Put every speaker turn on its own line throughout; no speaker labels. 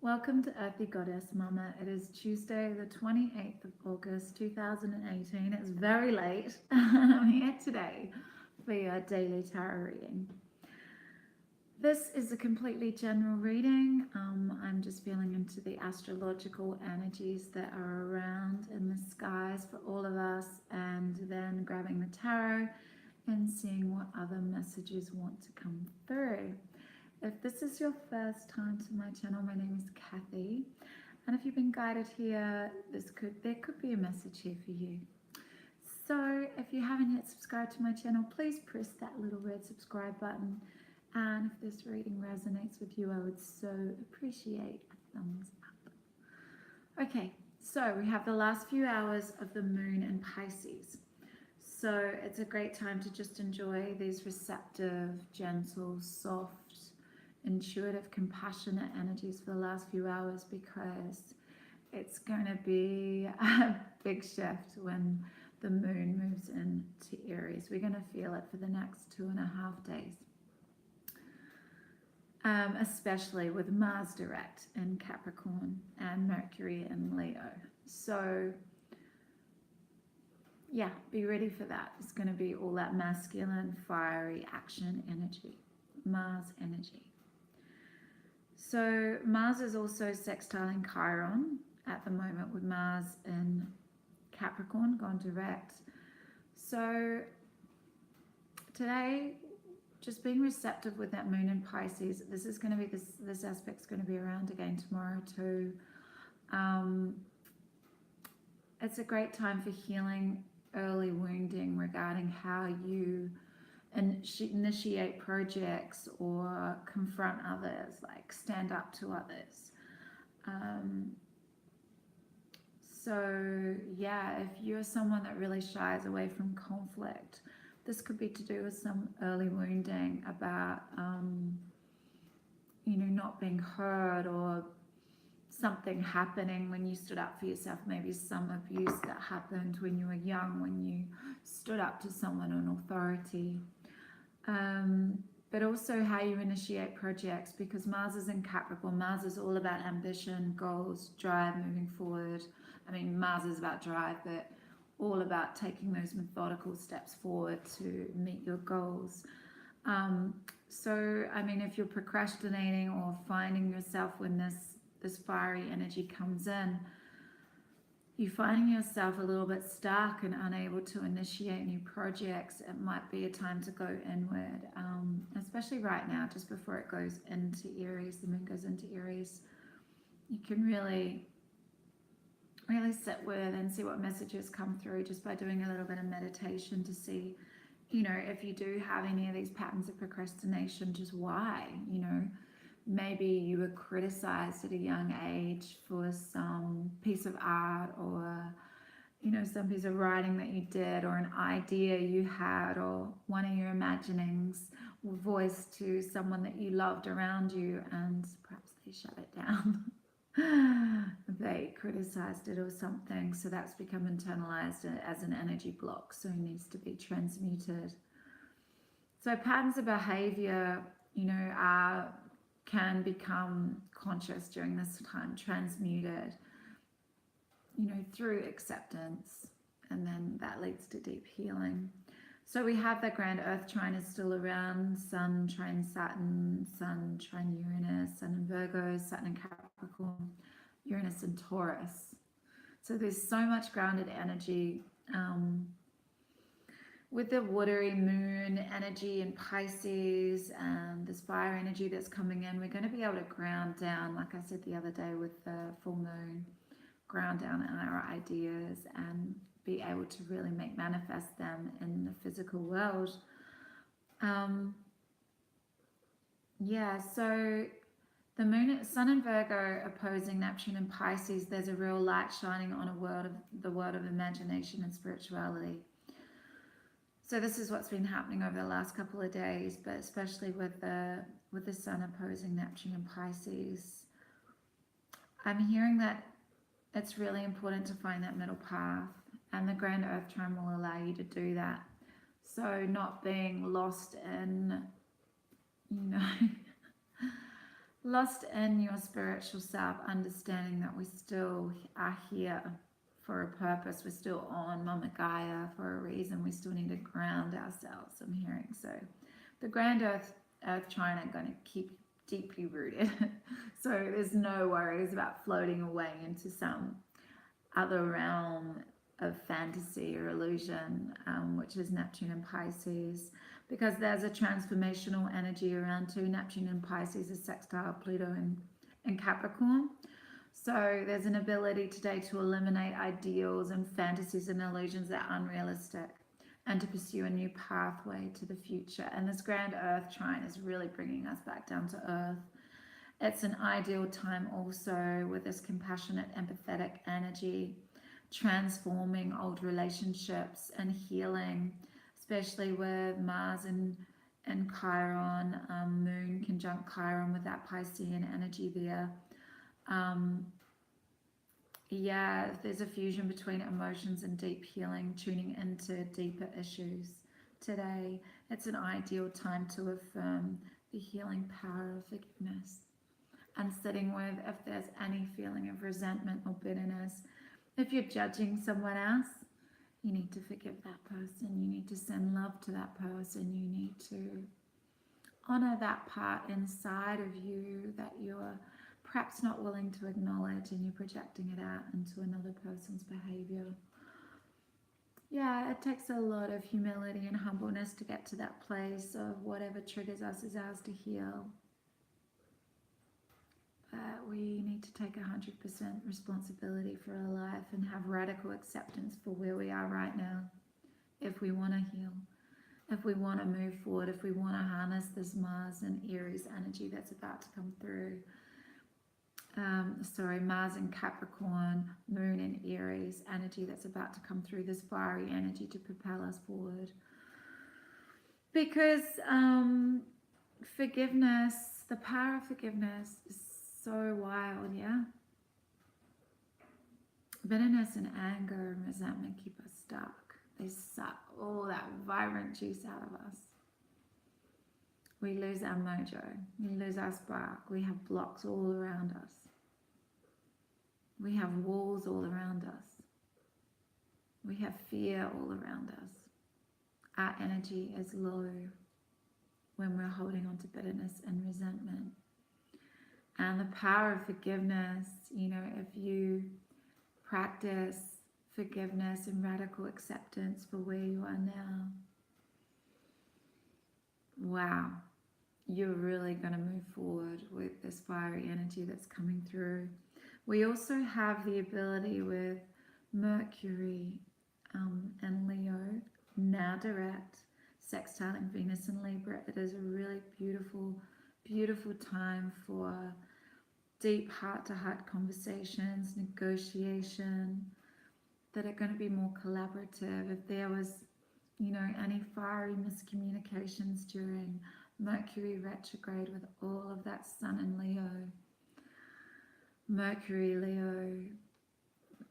Welcome to Earthy Goddess Mama. It is Tuesday, the 28th of August, 2018. It's very late. I'm here today for your daily tarot reading. This is a completely general reading. I'm just feeling into the astrological energies that are around in the skies for all of us, and then grabbing the tarot and seeing what other messages want to come through. If this is your first time to my channel, my name is Kathy, and if you've been guided here, there could be a message here for you. So if you haven't yet subscribed to my channel, please press that little red subscribe button, and if this reading resonates with you, I would so appreciate a thumbs up. Okay, so we have the last few hours of the moon in Pisces. So it's a great time to just enjoy these receptive, gentle, soft, intuitive, compassionate energies for the last few hours, because it's going to be a big shift when the moon moves into Aries. We're going to feel it for the next 2.5 days, especially with Mars direct in Capricorn and Mercury in Leo. So yeah, be ready for that. It's going to be all that masculine, fiery action energy, Mars energy. So Mars is also sextiling Chiron at the moment, with Mars in Capricorn gone direct. So today, just being receptive with that moon in Pisces. This is going to be this aspect's going to be around again tomorrow too. It's a great time for healing early wounding regarding how you initiate projects or confront others, like stand up to others. So yeah, if you're someone that really shies away from conflict, this could be to do with some early wounding about not being heard, or something happening when you stood up for yourself, maybe some abuse that happened when you were young, when you stood up to someone in authority. But also how you initiate projects, because Mars is in Capricorn. Mars is all about ambition, goals, drive, moving forward. I mean, Mars is about drive, but all about taking those methodical steps forward to meet your goals. So, I mean, if you're procrastinating or finding yourself when this fiery energy comes in, you're finding yourself a little bit stuck and unable to initiate new projects, it might be a time to go inward, especially right now, just before it goes into Aries, the moon goes into Aries. You can really sit with and see what messages come through just by doing a little bit of meditation to see, if you do have any of these patterns of procrastination, just why, Maybe you were criticized at a young age for some piece of art, or, some piece of writing that you did, or an idea you had, or one of your imaginings were voiced to someone that you loved around you, and perhaps they shut it down. They criticized it or something. So that's become internalized as an energy block. So it needs to be transmuted. So patterns of behavior, can become conscious during this time, transmuted, through acceptance, and then that leads to deep healing. So we have the grand Earth trine is still around, Sun trine Saturn, Sun trine Uranus, Sun in Virgo, Saturn in Capricorn, Uranus in Taurus. So there's so much grounded energy. With the watery moon energy in Pisces and this fire energy that's coming in, we're going to be able to ground down, like I said the other day with the full moon, ground down our ideas and be able to really manifest them in the physical world. So the moon, Sun in Virgo opposing Neptune in Pisces, there's a real light shining on the world of imagination and spirituality. So this is what's been happening over the last couple of days, but especially with the Sun opposing Neptune in Pisces. I'm hearing that it's really important to find that middle path, and the grand Earth trine will allow you to do that. So not being lost in, lost in your spiritual self, understanding that we still are here for a purpose. We're still on Mama Gaia for a reason. We still need to ground ourselves, I'm hearing. So the grand earth trine are going to keep deeply rooted. So there's no worries about floating away into some other realm of fantasy or illusion, which is Neptune and Pisces, because there's a transformational energy around too. Neptune and Pisces is sextile Pluto and Capricorn. So there's an ability today to eliminate ideals and fantasies and illusions that are unrealistic, and to pursue a new pathway to the future. And this grand earth trine is really bringing us back down to earth. It's an ideal time also with this compassionate, empathetic energy, transforming old relationships and healing, especially with Mars and Chiron, Moon conjunct Chiron with that Piscean energy there. Yeah, there's a fusion between emotions and deep healing, tuning into deeper issues today. It's an ideal time to affirm the healing power of forgiveness and sitting with if there's any feeling of resentment or bitterness. If you're judging someone else, you need to forgive that person. You need to send love to that person. You need to honor that part inside of you that you're perhaps not willing to acknowledge, and you're projecting it out into another person's behavior. Yeah, it takes a lot of humility and humbleness to get to that place of whatever triggers us is ours to heal. But we need to take 100% responsibility for our life and have radical acceptance for where we are right now. If we want to heal, if we want to move forward, if we want to harness this Mars and Aries energy that's about to come through. Mars and Capricorn, Moon and Aries energy that's about to come through, this fiery energy to propel us forward. Because forgiveness, the power of forgiveness is so wild, yeah? Bitterness and anger and resentment keep us stuck. They suck all that vibrant juice out of us. We lose our mojo. We lose our spark. We have blocks all around us. We have walls all around us. We have fear all around us. Our energy is low when we're holding on to bitterness and resentment. And the power of forgiveness, you know, if you practice forgiveness and radical acceptance for where you are now, wow, you're really going to move forward with this fiery energy that's coming through. We also have the ability with Mercury and Leo, now direct, sextiling Venus and Libra. It is a really beautiful, beautiful time for deep heart-to-heart conversations, negotiation, that are going to be more collaborative. If there was, you know, any fiery miscommunications during Mercury retrograde with all of that Sun in Leo, Mercury, Leo,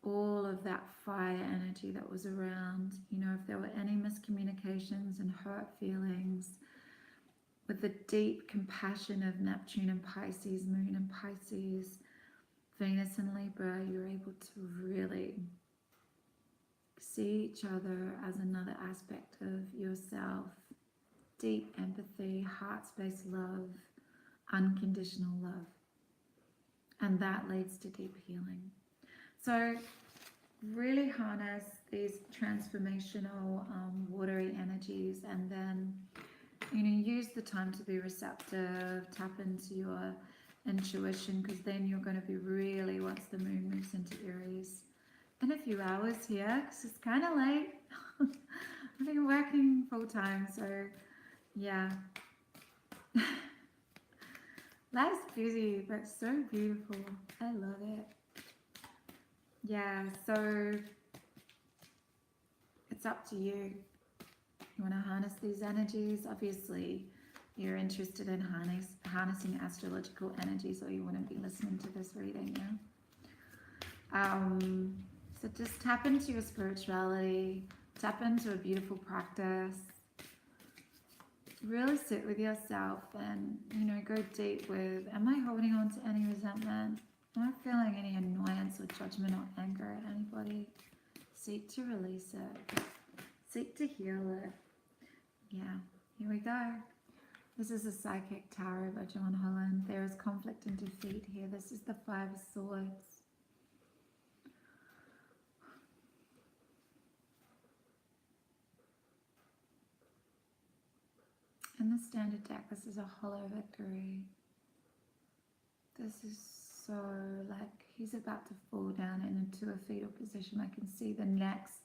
all of that fire energy that was around, you know, if there were any miscommunications and hurt feelings, with the deep compassion of Neptune and Pisces, Moon and Pisces, Venus and Libra, you're able to really see each other as another aspect of yourself. Deep empathy, heart space love, unconditional love. And that leads to deep healing. So really harness these transformational watery energies, and then, you know, use the time to be receptive, tap into your intuition, because then you're going to be really, once the moon moves into Aries, in a few hours here, because it's kind of late. I've been working full time, so yeah. Life's busy, but so beautiful. I love it. Yeah, so it's up to you. You want to harness these energies. Obviously, you're interested in harnessing astrological energies, or you wouldn't be listening to this reading, yeah? So just tap into your spirituality, tap into a beautiful practice. really sit with yourself and, you know, go deep with, am I holding on to any resentment? Am I feeling any annoyance or judgment or anger at anybody? Seek to release it. Seek to heal it. Yeah, here we go. This is a Psychic Tarot by John Holland. There is conflict and defeat here. This is the Five of Swords. In the standard deck, this is a hollow victory. This is so like he's about to fall down into a fetal position. I can see the next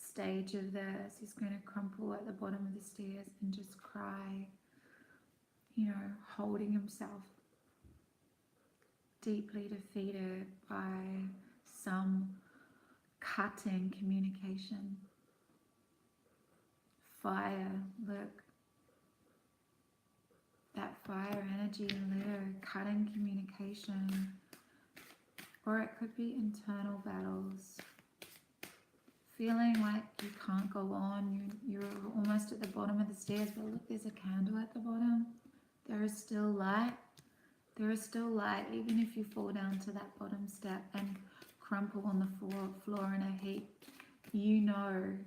stage of this. He's going to crumple at the bottom of the stairs and just cry, you know, holding himself deeply defeated by some cutting communication. Fire, look. That fire energy in Leo, cutting communication, or it could be internal battles, feeling like you can't go on, you're almost at the bottom of the stairs, but look, there's a candle at the bottom. There is still light. There is still light, even if you fall down to that bottom step and crumple on the floor in a heap. You know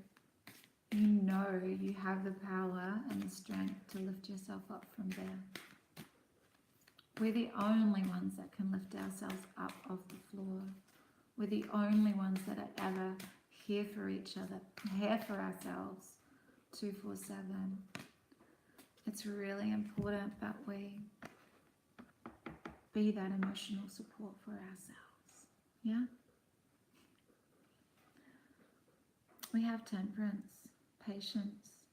you have the power and the strength to lift yourself up from there. We're the only ones that can lift ourselves up off the floor. We're the only ones that are ever here for each other, here for ourselves, 247. It's really important that we be that emotional support for ourselves. Yeah? We have temperance. Patience,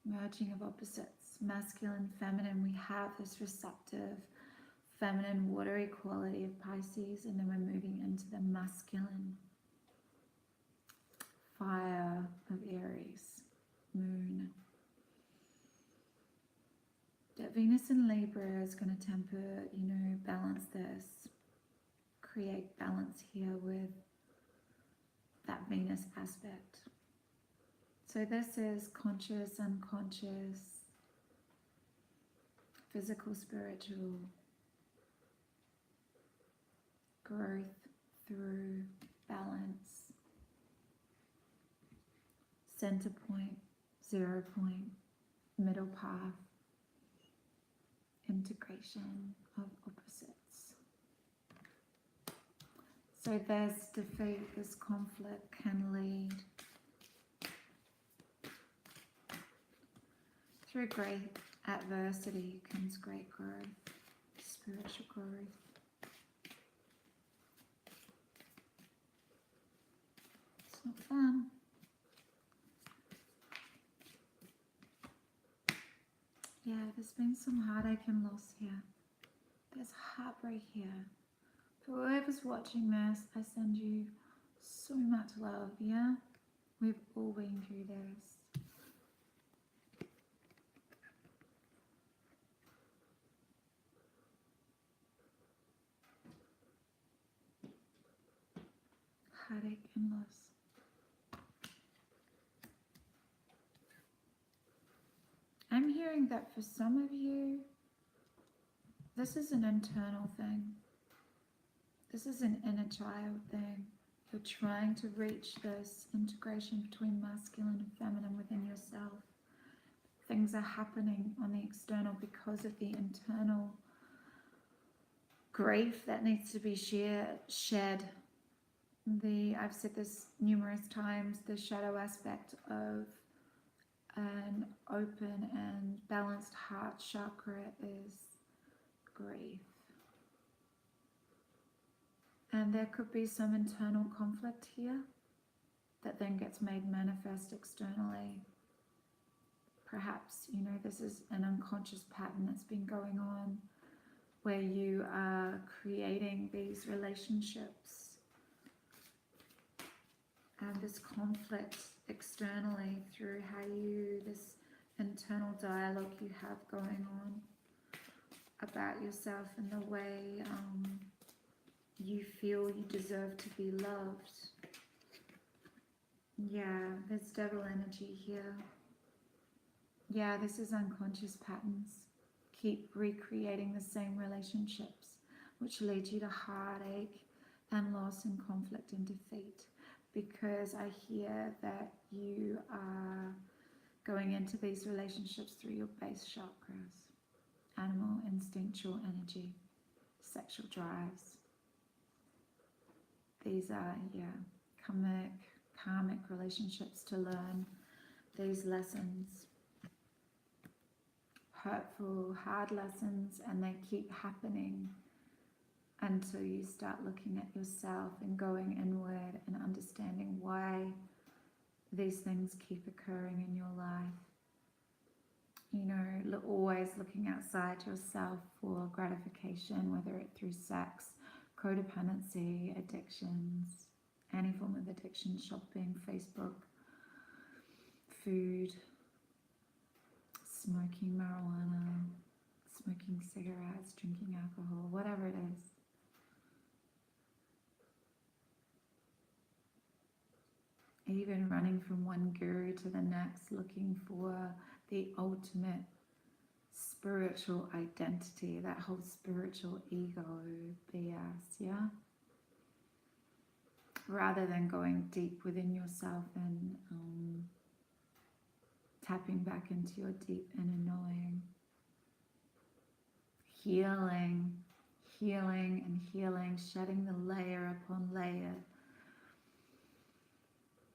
merging of opposites, masculine, feminine. We have this receptive, feminine, watery quality of Pisces, and then we're moving into the masculine fire of Aries, moon. That Venus in Libra is going to temper, you know, balance this, create balance here with that Venus aspect. So this is conscious, unconscious, physical, spiritual, growth through balance, center point, 0 point, middle path, integration of opposites. So this defeat, this conflict can lead through great adversity comes great growth, spiritual growth. It's not fun. Yeah, there's been some heartache and loss here. There's heartbreak here. For whoever's watching this, I send you so much love, yeah? We've all been through this. Heartache and loss. I'm hearing that for some of you, this is an internal thing. This is an inner child thing. You're trying to reach this integration between masculine and feminine within yourself. Things are happening on the external because of the internal grief that needs to be shed. I've said this numerous times, the shadow aspect of an open and balanced heart chakra is grief. And there could be some internal conflict here that then gets made manifest externally. Perhaps, you know, this is an unconscious pattern that's been going on where you are creating these relationships and this conflict externally through this internal dialogue you have going on about yourself and the way you feel you deserve to be loved. Yeah, there's devil energy here. Yeah, this is unconscious patterns. Keep recreating the same relationships, which lead you to heartache and loss and conflict and defeat. Because I hear that you are going into these relationships through your base chakras, animal, instinctual energy, sexual drives. These are, karmic relationships to learn these lessons. Hurtful, hard lessons, and they keep happening until you start looking at yourself and going inward and understanding why these things keep occurring in your life. You know, always looking outside yourself for gratification, whether it's through sex, codependency, addictions, any form of addiction, shopping, Facebook, food, smoking marijuana, smoking cigarettes, drinking alcohol, whatever it is. Even running from one guru to the next, looking for the ultimate spiritual identity, that whole spiritual ego BS, yeah? Rather than going deep within yourself and tapping back into your deep inner knowing. Healing and healing, shedding the layer upon layer.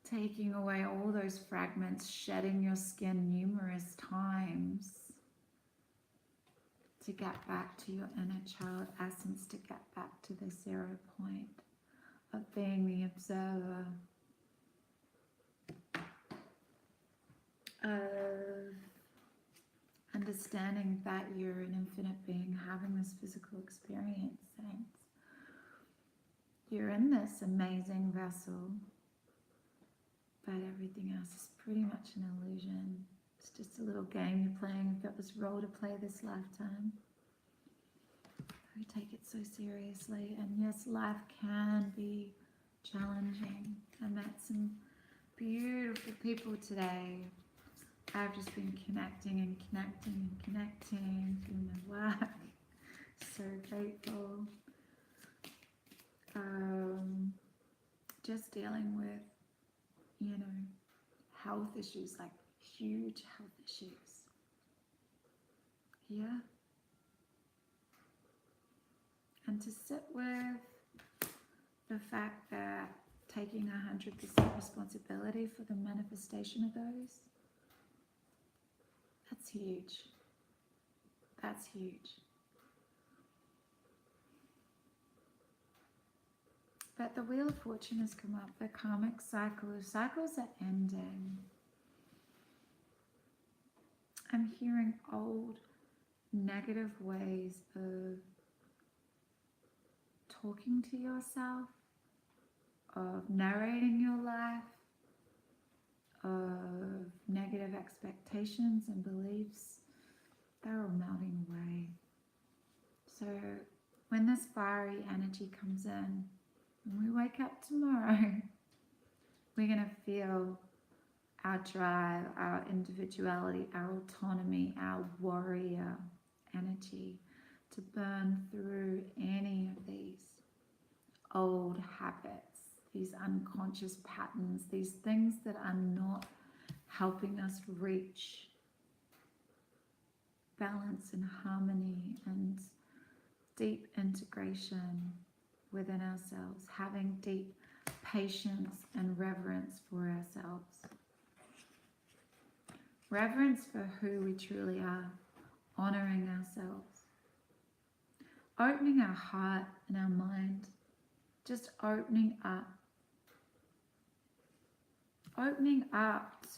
Taking away all those fragments, shedding your skin numerous times to get back to your inner child essence, to get back to the 0 point of being the observer, of understanding that you're an infinite being having this physical experience, saints. You're in this amazing vessel, but everything else is pretty much an illusion. It's just a little game you're playing. You've got this role to play this lifetime. We take it so seriously, and yes, life can be challenging. I met some beautiful people today. I've just been connecting and connecting and connecting, doing my work. So grateful. Just dealing with, you know, health issues, like huge health issues. Yeah. And to sit with the fact that taking 100% responsibility for the manifestation of those, that's huge. That's huge. But the Wheel of Fortune has come up, the karmic cycles are ending. I'm hearing old negative ways of talking to yourself, of narrating your life, of negative expectations and beliefs. They're all melting away. So when this fiery energy comes in, when we wake up tomorrow, we're going to feel our drive, our individuality, our autonomy, our warrior energy to burn through any of these old habits, these unconscious patterns, these things that are not helping us reach balance and harmony and deep integration within ourselves, having deep patience and reverence for ourselves. Reverence for who we truly are, honoring ourselves, opening our heart and our mind, just opening up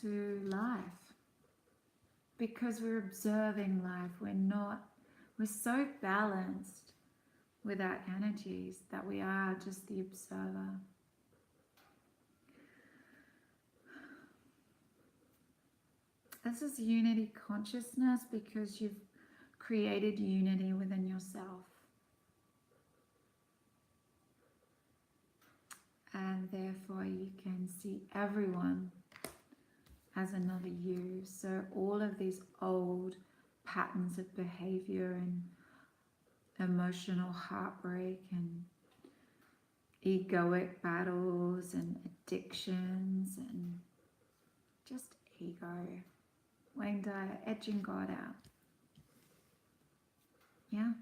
to life, because we're observing life. We're so balanced with our energies that we are just the observer. This is unity consciousness, because you've created unity within yourself. And therefore you can see everyone as another you. So all of these old patterns of behavior and emotional heartbreak and egoic battles and addictions and just ego. Wayne Dyer, edging God out. Yeah.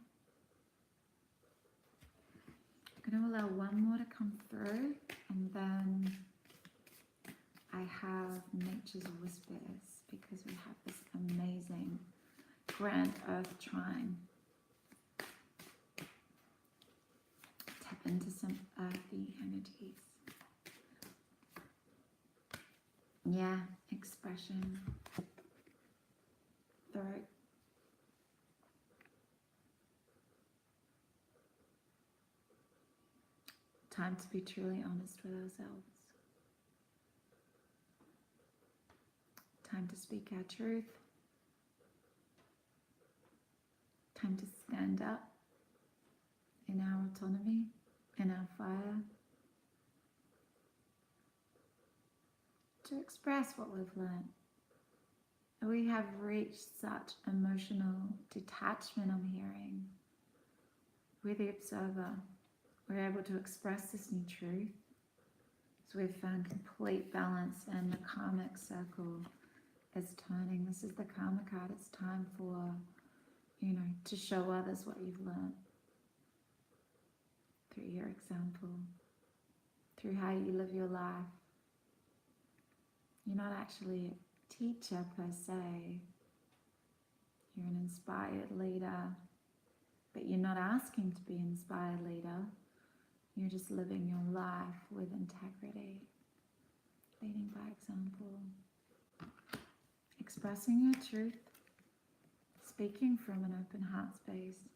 I'm going to allow one more to come through, and then I have Nature's Whispers, because we have this amazing grand earth trine. Tap into some earthy energies. Yeah, expression, throat. Time to be truly honest with ourselves. Time to speak our truth. Time to stand up in our autonomy, in our fire. To express what we've learned. We have reached such emotional detachment, I'm hearing. We're the observer. We're able to express this new truth. So we've found complete balance, and the karmic circle is turning. This is the karma card. It's time for, to show others what you've learned through your example, through how you live your life. You're not actually a teacher per se. You're an inspired leader, but you're not asking to be an inspired leader. You're just living your life with integrity, leading by example, expressing your truth, speaking from an open heart space,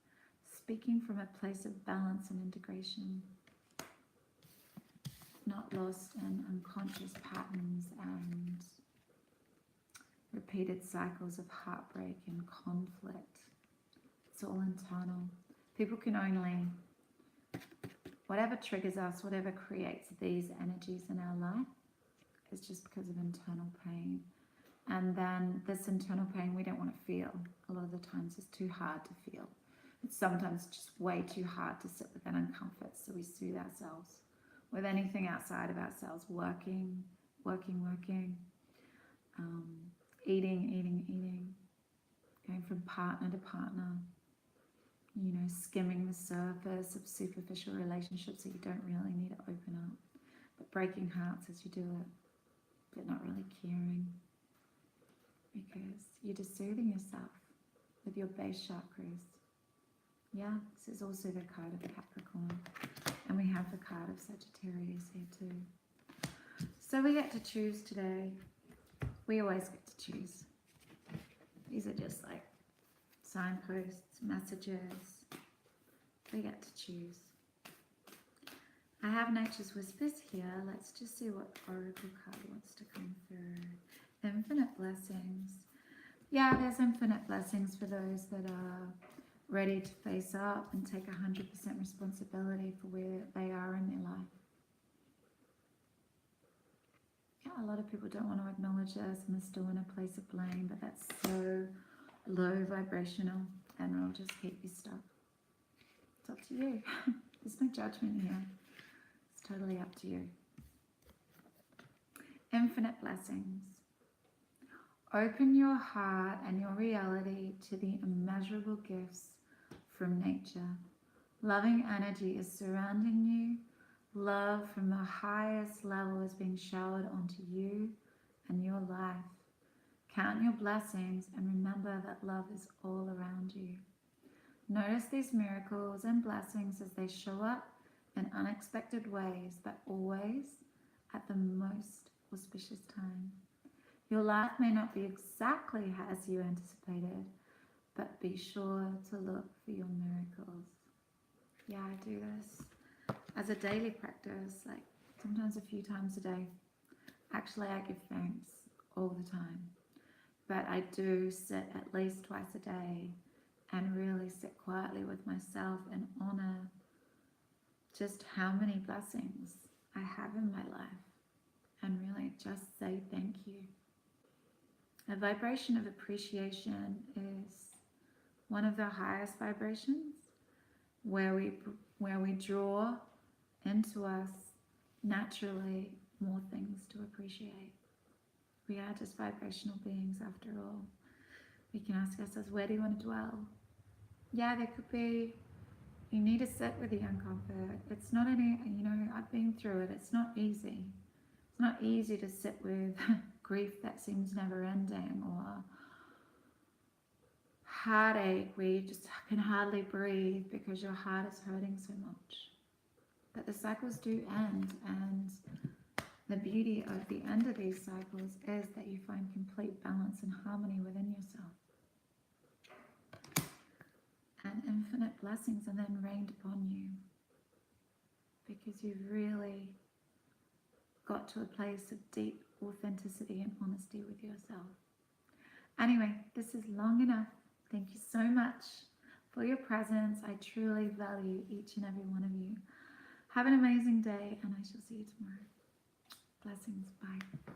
speaking from a place of balance and integration, not lost in unconscious patterns and repeated cycles of heartbreak and conflict. It's all internal. People can only, whatever triggers us, whatever creates these energies in our life, is just because of internal pain. And then this internal pain we don't want to feel. A lot of the times it's too hard to feel. It's sometimes just way too hard to sit with that uncomfort, so we soothe ourselves with anything outside of ourselves, working, eating, going from partner to partner, skimming the surface of superficial relationships that you don't really need to open up, but breaking hearts as you do it, but not really caring, because you're just soothing yourself with your base chakras. Yeah, this is also the card of Capricorn, and we have the card of Sagittarius here too. So we get to choose today. We always get to choose. These are just like signposts, messages. We get to choose. I have Nature's Whispers here. Let's just see what oracle card wants to come through. Infinite blessings. Yeah, there's infinite blessings for those that are ready to face up and take 100% responsibility for where they are in their life. Yeah, a lot of people don't want to acknowledge this, and they're still in a place of blame, but that's so low vibrational, and it'll just keep you stuck. It's up to you. There's no judgment here. It's totally up to you. Infinite blessings. Open your heart and your reality to the immeasurable gifts from nature. Loving energy is surrounding you. Love from the highest level is being showered onto you and your life. Count your blessings and remember that love is all around you. Notice these miracles and blessings as they show up in unexpected ways, but always at the most auspicious time. Your life may not be exactly as you anticipated, but be sure to look for your miracles. Yeah, I do this as a daily practice, like sometimes a few times a day. Actually, I give thanks all the time, but I do sit at least twice a day and really sit quietly with myself and honor just how many blessings I have in my life, and really just say thank you. A vibration of appreciation is one of the highest vibrations, where we draw into us naturally more things to appreciate. We are just vibrational beings after all. We can ask ourselves, where do you want to dwell? Yeah, there could be, you need to sit with the uncomfort. It's not any, I've been through it. It's not easy. It's not easy to sit with grief that seems never ending, or heartache where you just can hardly breathe because your heart is hurting so much. But the cycles do end, and the beauty of the end of these cycles is that you find complete balance and harmony within yourself. And infinite blessings are then rained upon you, because you've really got to a place of deep authenticity and honesty with yourself. Anyway, this is long enough. Thank you so much for your presence. I truly value each and every one of you. Have an amazing day, and I shall see you tomorrow. Blessings. Bye.